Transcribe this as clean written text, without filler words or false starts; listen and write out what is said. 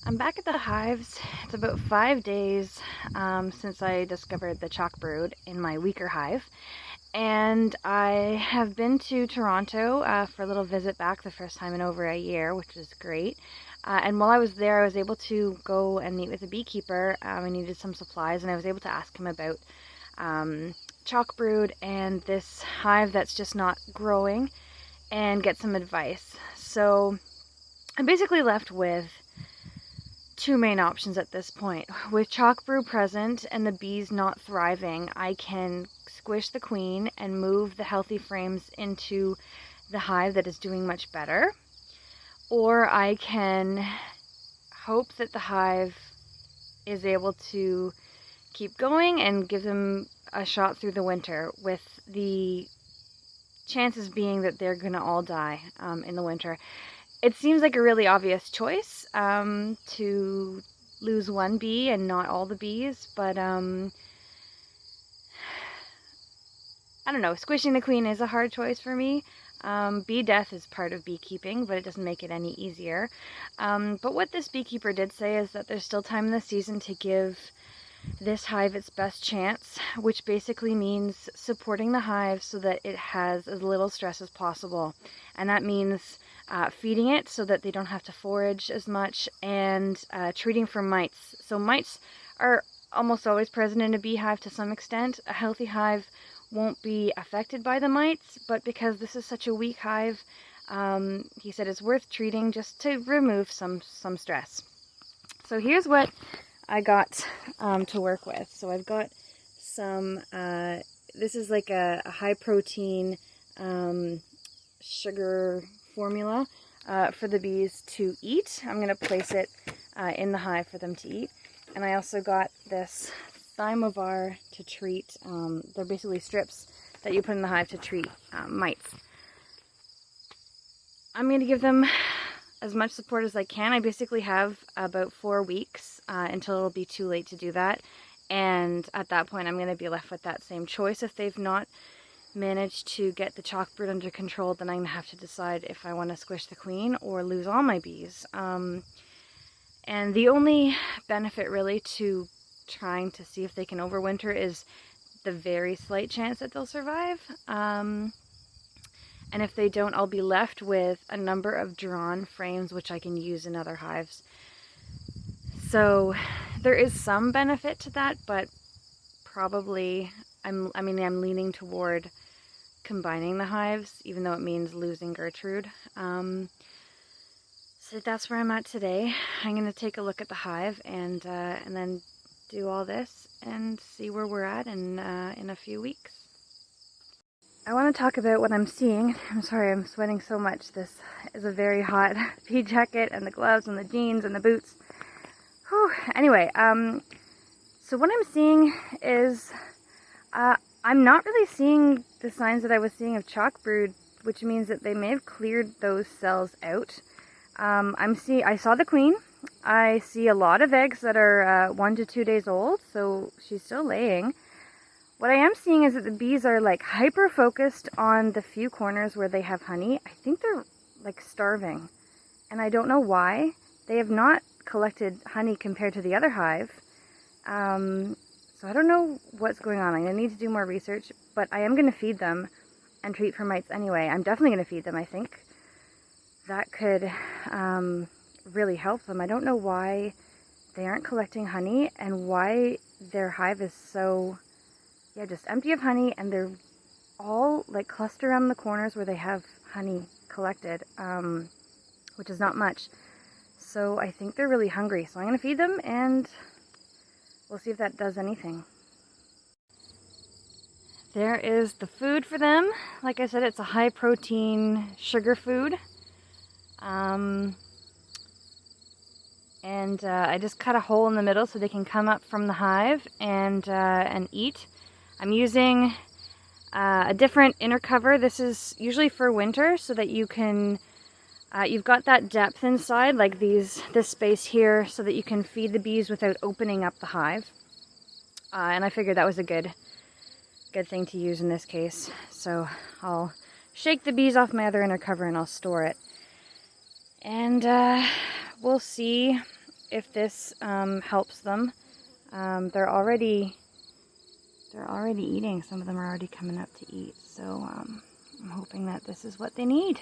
I'm back at the hives. It's about 5 days since I discovered the chalk brood in my weaker hive. And I have been to Toronto for a little visit back, the first time in over a year, which was great. And while I was there, I was able to go and meet with a beekeeper. I needed some supplies, and I was able to ask him about chalk brood and this hive that's just not growing and get some advice. So I'm basically left with two main options at this point. With chalk brood present and the bees not thriving, I can squish the queen and move the healthy frames into the hive that is doing much better. Or I can hope that the hive is able to keep going and give them a shot through the winter, with the chances being that they're going to all die in the winter. It seems like a really obvious choice to lose one bee and not all the bees, but I don't know. Squishing the queen is a hard choice for me. Bee death is part of beekeeping, but it doesn't make it any easier. But what this beekeeper did say is that there's still time in the season to give this hive its best chance, which basically means supporting the hive so that it has as little stress as possible. And that means feeding it so that they don't have to forage as much, and treating for mites. So mites are almost always present in a beehive to some extent. A healthy hive won't be affected by the mites, but because this is such a weak hive, he said it's worth treating just to remove some stress. So here's what I got to work with. So I've got some, this is like a high protein sugar formula for the bees to eat. I'm going to place it in the hive for them to eat. And I also got this Thymovar to treat, they're basically strips that you put in the hive to treat mites. I'm going to give them as much support as I can. I basically have about 4 weeks until it'll be too late to do that. And at that point, I'm going to be left with that same choice. If they've not managed to get the chalk brood under control, then I'm going to have to decide if I want to squish the queen or lose all my bees. And the only benefit really to trying to see if they can overwinter is the very slight chance that they'll survive. And if they don't, I'll be left with a number of drawn frames which I can use in other hives. So there is some benefit to that, but probably I'm leaning toward combining the hives, even though it means losing Gertrude. So that's where I'm at today. I'm going to take a look at the hive and then do all this and see where we're at in a few weeks. I want to talk about what I'm seeing. I'm sorry, I'm sweating so much. This is a very hot pea jacket, and the gloves and the jeans and the boots. Whew. Anyway, so what I'm seeing is I'm not really seeing the signs that I was seeing of chalk brood, which means that they may have cleared those cells out. I saw the queen. I see a lot of eggs that are 1 to 2 days old, so she's still laying. What I am seeing is that the bees are like hyper focused on the few corners where they have honey. I think they're like starving, and I don't know why. They have not collected honey compared to the other hive. So I don't know what's going on. I'm going to need to do more research, but I am going to feed them and treat for mites anyway. I'm definitely going to feed them. I think that could really help them. I don't know why they aren't collecting honey and why their hive is so, just empty of honey, and they're all like clustered around the corners where they have honey collected, which is not much. So I think they're really hungry. So I'm going to feed them and we'll see if that does anything. There is the food for them. Like I said, it's a high protein sugar food. And I just cut a hole in the middle so they can come up from the hive and eat. I'm using a different inner cover. This is usually for winter so that you can, you've got that depth inside, like this space here, so that you can feed the bees without opening up the hive. And I figured that was a good thing to use in this case. So I'll shake the bees off my other inner cover and I'll store it. And we'll see if this helps them. They're already eating. Some of them are already coming up to eat. So I'm hoping that this is what they need.